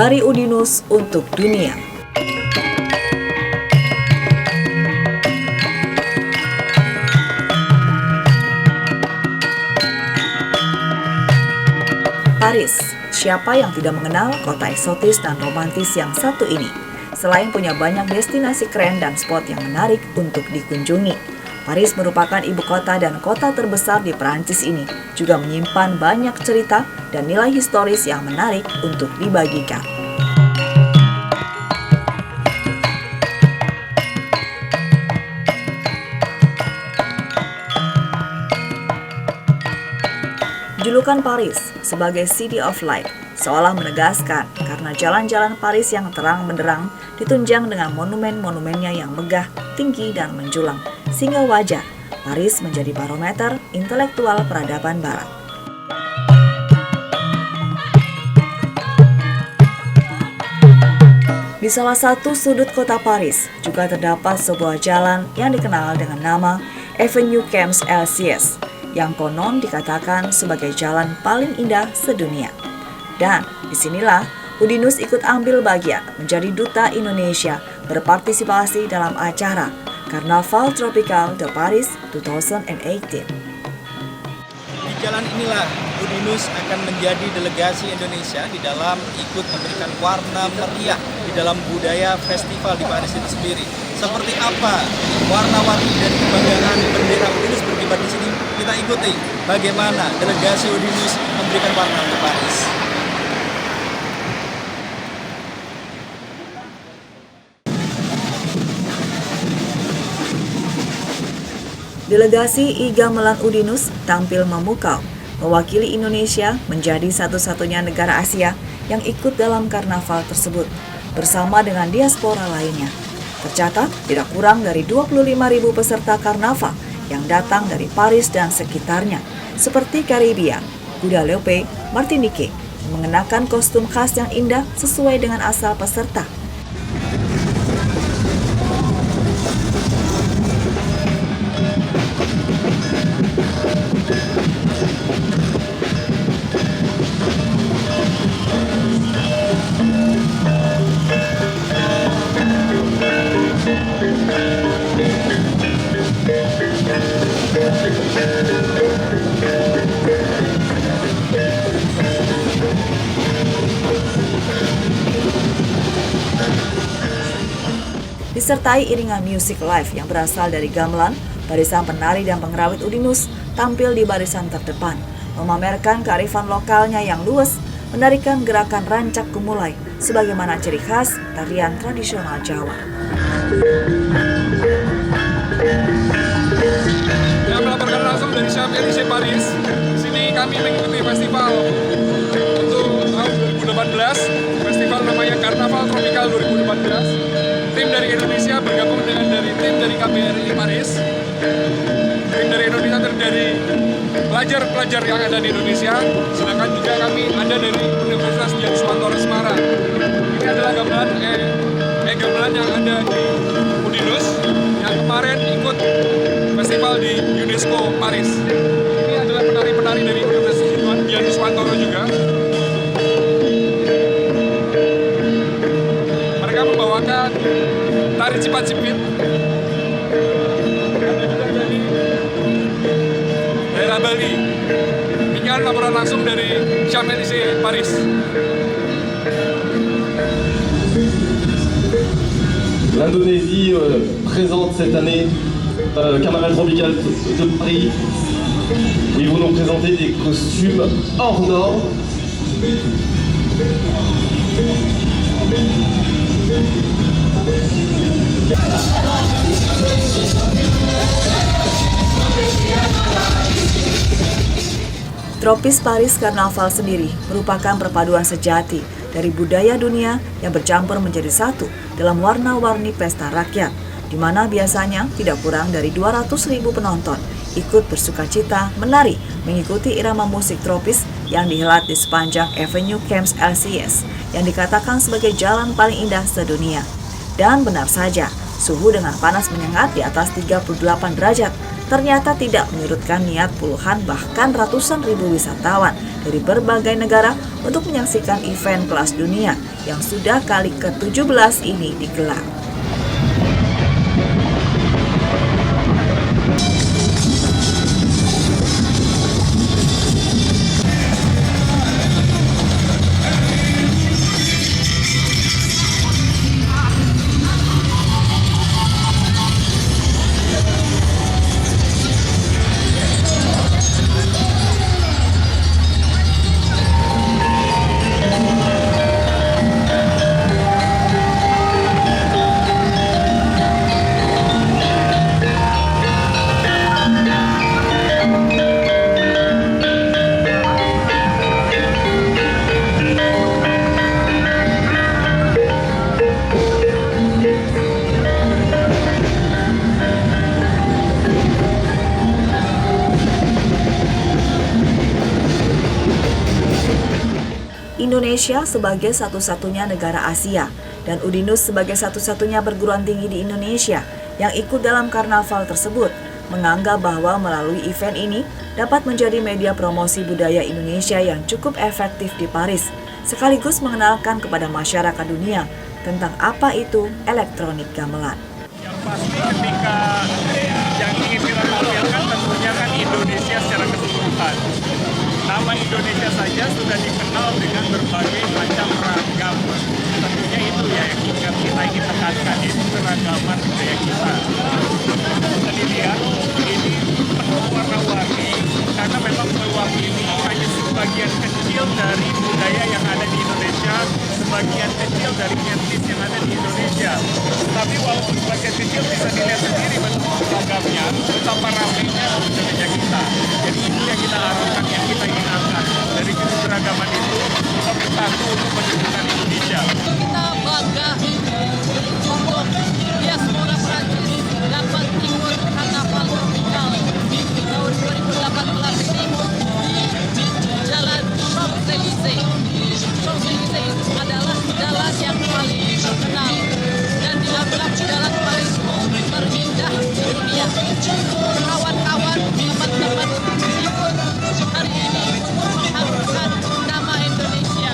dari Udinus untuk dunia. Paris, siapa yang tidak mengenal kota eksotis dan romantis yang satu ini? Selain punya banyak destinasi keren dan spot yang menarik untuk dikunjungi, Paris merupakan ibu kota dan kota terbesar di Perancis ini, juga menyimpan banyak cerita dan nilai historis yang menarik untuk dibagikan. Julukan Paris sebagai City of Light seolah menegaskan karena jalan-jalan Paris yang terang benderang ditunjang dengan monumen-monumennya yang megah, tinggi, dan menjulang, sehingga wajar Paris menjadi barometer intelektual peradaban Barat. Di salah satu sudut kota Paris juga terdapat sebuah jalan yang dikenal dengan nama Avenue Champs-Élysées, yang konon dikatakan sebagai jalan paling indah sedunia. Dan disinilah Udinus ikut ambil bagian menjadi duta Indonesia berpartisipasi dalam acara Carnaval Tropical de Paris 2018. Di jalan inilah Udinus akan menjadi delegasi Indonesia di dalam ikut memberikan warna meriah di dalam budaya festival di Paris itu sendiri. Seperti apa warna-warni dan kebanggaan bendera Udinus berkibar di sini? Kita ikuti bagaimana delegasi Udinus memberikan warna untuk Paris. Delegasi I Gamelan Udinus tampil memukau, mewakili Indonesia menjadi satu-satunya negara Asia yang ikut dalam karnaval tersebut, bersama dengan diaspora lainnya. Tercatat tidak kurang dari 25.000 peserta karnaval yang datang dari Paris dan sekitarnya, seperti Karibia, Guadeloupe, Martinique, mengenakan kostum khas yang indah sesuai dengan asal peserta. Disertai iringan musik live yang berasal dari gamelan, barisan penari dan pengrawit Udinus tampil di barisan terdepan, memamerkan kearifan lokalnya yang luas, menarikan gerakan rancak kumulai sebagaimana ciri khas tarian tradisional Jawa. Yang melaporkan langsung dari Champs-Élysées Paris. Di sini kami mengikuti festival untuk tahun 2018. Festival namanya Carnaval Tropical 2018. Tim dari Indonesia bergabung dengan tim dari KBRI Paris. Tim dari Indonesia terdiri pelajar-pelajar yang ada di Indonesia, sedangkan juga kami ada dari Universitas Dian Swantoro Semarang. Ini adalah gamelan yang ada di Udinus yang kemarin ikut festival di UNESCO Paris. Ini adalah penari-penari dari Universitas Dian Swantoro juga. Mereka membawakan tari cipat-cipit. Ada juga dari daerah Bali. Demikian laporan langsung dari Champs-Élysées Paris. L'Indonésie présente cette année Carnaval Tropical de Paris, où ils vont nous présenter des costumes hors normes. Tropis Paris Karnaval sendiri merupakan perpaduan sejati dari budaya dunia yang bercampur menjadi satu dalam warna-warni pesta rakyat, di mana biasanya tidak kurang dari 200.000 penonton ikut bersukacita menari mengikuti irama musik tropis yang dihelat di sepanjang Avenue Champs-Élysées yang dikatakan sebagai jalan paling indah sedunia. Dan benar saja, suhu dengan panas menyengat di atas 38 derajat ternyata tidak menyurutkan niat puluhan bahkan ratusan ribu wisatawan dari berbagai negara untuk menyaksikan event kelas dunia yang sudah kali ke-17 ini digelar. Indonesia sebagai satu-satunya negara Asia dan Udinus sebagai satu-satunya perguruan tinggi di Indonesia yang ikut dalam karnaval tersebut menganggap bahwa melalui event ini dapat menjadi media promosi budaya Indonesia yang cukup efektif di Paris, sekaligus mengenalkan kepada masyarakat dunia tentang apa itu elektronik gamelan. Yang pasti ketika yang ingin kita tampilkan tentunya kan Indonesia secara keseluruhan. Nama Indonesia saja sudah dikenal dengan berbagai macam ragam. Tentunya itu ya yang kita ingin tekankan, itu keragaman budaya kita. Bisa dilihat ini penuh warna-warni karena memang mewakili hanya sebagian kecil dari budaya yang ada di Indonesia, sebagian kecil dari etnis yang ada di Indonesia. Tapi walaupun sebagian kecil bisa dilihat sendiri bentuk ragamnya, betapa ramainya budaya kita. Jadi itu yang kita harapkan, yang kita ingin angkat. Dari keberagaman itu kita bersatu untuk menyuguhkan Indonesia. Kita bangga untuk diaspora Prancis dapat ikut karnaval tropikal tahun 2018 ini di Jalan Champs-Élysées. Champs-Élysées itu adalah jalan yang paling terkenal dan dianggap jalan paling terindah di dunia. Kawan-kawan, teman-teman ikut hari ini mengharumkan nama Indonesia.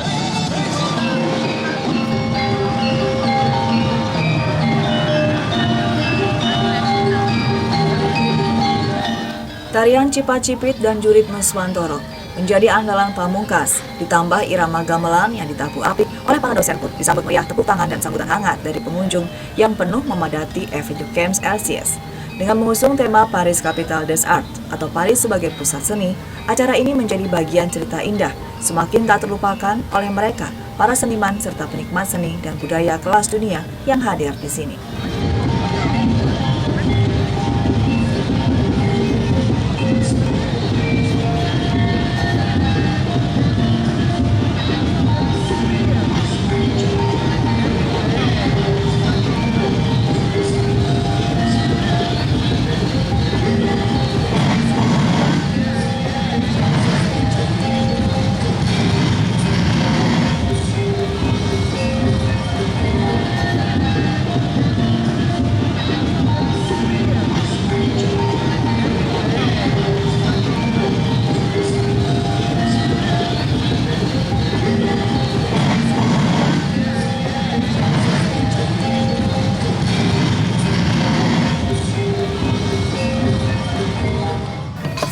Tarian Cipacipit dan Jurit Nuswantoro menjadi andalan pamungkas, ditambah irama gamelan yang ditabuh apik oleh para dosen pun disambut meriah tepuk tangan dan sambutan hangat dari pengunjung yang penuh memadati Avenue Camps LCS. Dengan mengusung tema Paris Capital des Arts atau Paris sebagai pusat seni, acara ini menjadi bagian cerita indah, semakin tak terlupakan oleh mereka, para seniman serta penikmat seni dan budaya kelas dunia yang hadir di sini.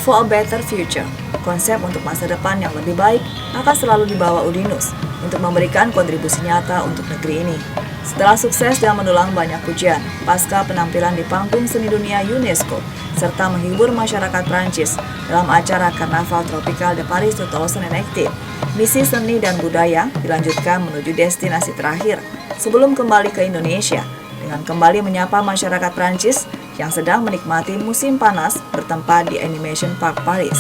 For a Better Future, konsep untuk masa depan yang lebih baik akan selalu dibawa Udinus untuk memberikan kontribusi nyata untuk negeri ini. Setelah sukses dan mendulang banyak pujian, pasca penampilan di panggung seni dunia UNESCO, serta menghibur masyarakat Prancis dalam acara Karnaval Tropical de Paris 2018, misi seni dan budaya dilanjutkan menuju destinasi terakhir sebelum kembali ke Indonesia dengan kembali menyapa masyarakat Prancis yang sedang menikmati musim panas bertempat di Animation Park Paris.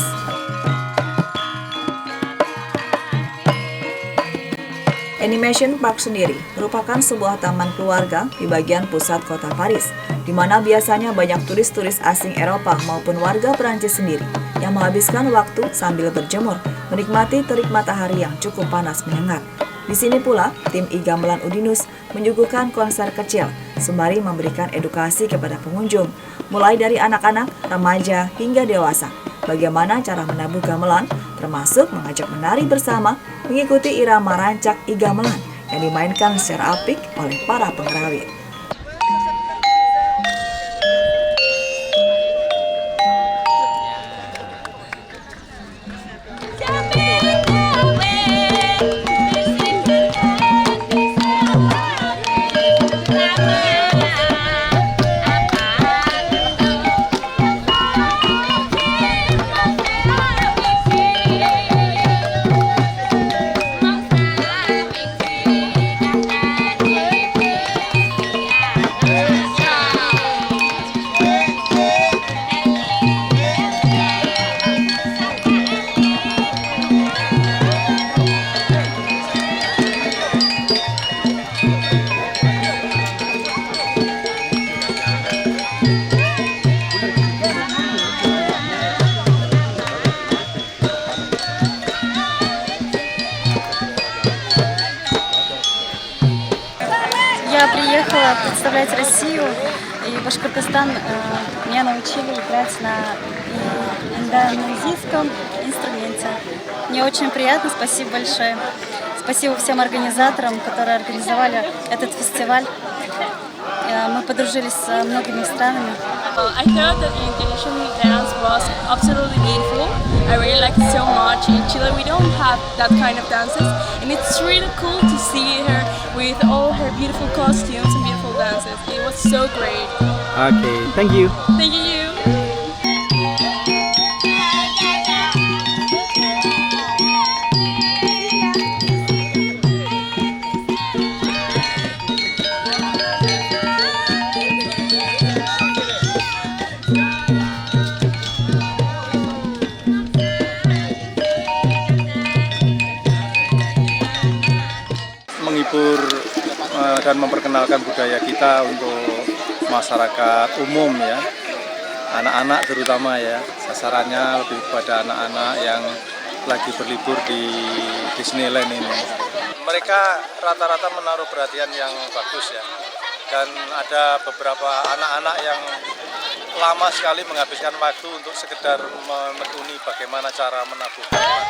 Animation Park sendiri merupakan sebuah taman keluarga di bagian pusat kota Paris, di mana biasanya banyak turis-turis asing Eropa maupun warga Perancis sendiri yang menghabiskan waktu sambil berjemur, menikmati terik matahari yang cukup panas menyengat. Di sini pula, tim I-Gamelan Udinus menyuguhkan konser kecil sembari memberikan edukasi kepada pengunjung, mulai dari anak-anak, remaja, hingga dewasa. Bagaimana cara menabuh gamelan, termasuk mengajak menari bersama mengikuti irama rancak I-Gamelan yang dimainkan secara apik oleh para pengerawit. Я приехала представлять Россию, и Башкортостан меня научили играть на индонезийском инструменте. Мне очень приятно, спасибо большое. Спасибо всем организаторам, которые организовали этот фестиваль. Мы подружились с многими странами. I thought that the Indonesian dance was absolutely beautiful. I really liked it so much. In Chile we don't have that kind of dances, and it's really cool to see her with all her beautiful costumes and beautiful dances. It was so great. Okay, thank you. Thank you. Menghibur dan memperkenalkan budaya kita untuk masyarakat umum ya, anak-anak terutama ya, sasarannya lebih kepada anak-anak yang lagi berlibur di Disneyland ini. Mereka rata-rata menaruh perhatian yang bagus ya, dan ada beberapa anak-anak yang lama sekali menghabiskan waktu untuk sekedar menekuni bagaimana cara menabuh gamelan.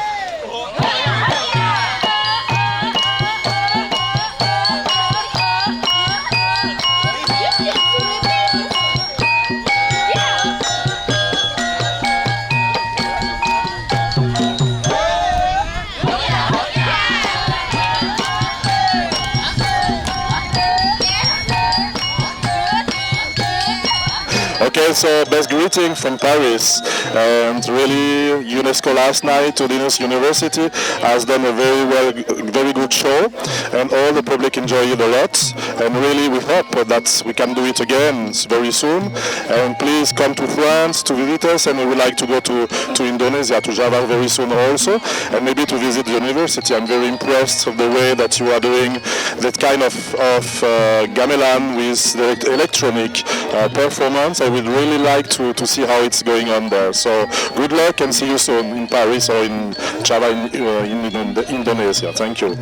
Okay, so best greeting from Paris, and really UNESCO last night, Udinese University has done a very good show, and all the public enjoy it a lot, and really we hope that we can do it again very soon, and please come to France to visit us, and we would like to go to Indonesia, to Java very soon also, and maybe to visit the university. I'm very impressed of the way that you are doing that kind of gamelan with the electronic performance. I would really like to see how it's going on there. So good luck and see you soon in Paris or in Java in Indonesia. Thank you.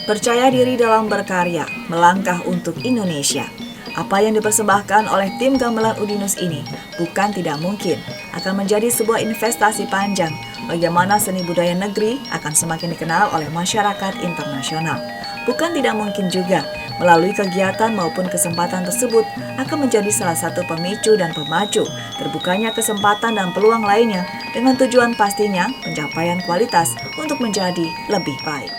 Percaya diri dalam berkarya, melangkah untuk Indonesia. Apa yang dipersembahkan oleh tim gamelan Udinus ini bukan tidak mungkin akan menjadi sebuah investasi panjang bagaimana seni budaya negeri akan semakin dikenal oleh masyarakat internasional. Bukan tidak mungkin juga melalui kegiatan maupun kesempatan tersebut akan menjadi salah satu pemicu dan pemacu terbukanya kesempatan dan peluang lainnya dengan tujuan pastinya pencapaian kualitas untuk menjadi lebih baik.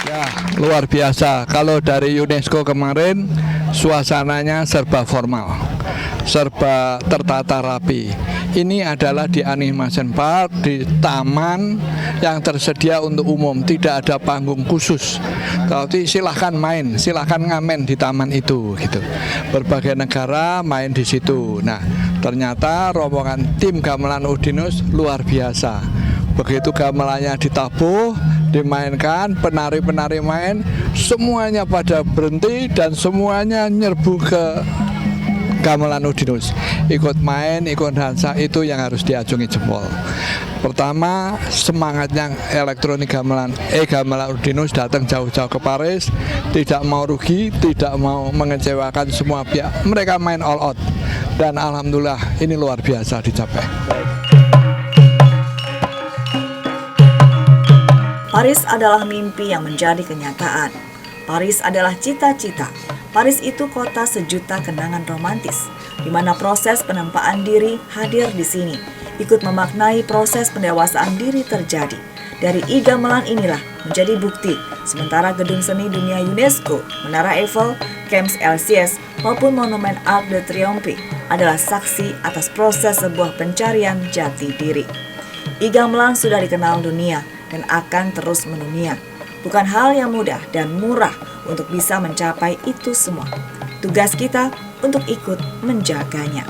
Ya, luar biasa. Kalau dari UNESCO kemarin, suasananya serba formal, serba tertata rapi. ini adalah di Animation Park, di taman yang tersedia untuk umum, tidak ada panggung khusus. Tapi silahkan main, silahkan ngamen di taman itu gitu. Berbagai negara main di situ. Nah, ternyata rombongan tim gamelan Udinus luar biasa. Begitu gamelannya ditabuh, dimainkan, penari-penari main, semuanya pada berhenti dan semuanya nyerbu ke gamelan Udinus. Ikut main, ikut dansa, itu yang harus diacungi jempol. Pertama, semangatnya elektronik gamelan Udinus datang jauh-jauh ke Paris, tidak mau rugi, tidak mau mengecewakan semua pihak. Mereka main all out dan alhamdulillah ini luar biasa dicapai. Paris adalah mimpi yang menjadi kenyataan. Paris adalah cita-cita. Paris itu kota sejuta kenangan romantis, di mana proses penempaan diri hadir di sini, ikut memaknai proses pendewasaan diri terjadi. Dari gamelan inilah menjadi bukti, sementara Gedung Seni Dunia UNESCO, Menara Eiffel, Champs Elysees, maupun Monumen Arc de Triomphe adalah saksi atas proses sebuah pencarian jati diri. Gamelan sudah dikenal dunia dan akan terus mendunia. Bukan hal yang mudah dan murah untuk bisa mencapai itu semua. Tugas kita untuk ikut menjaganya.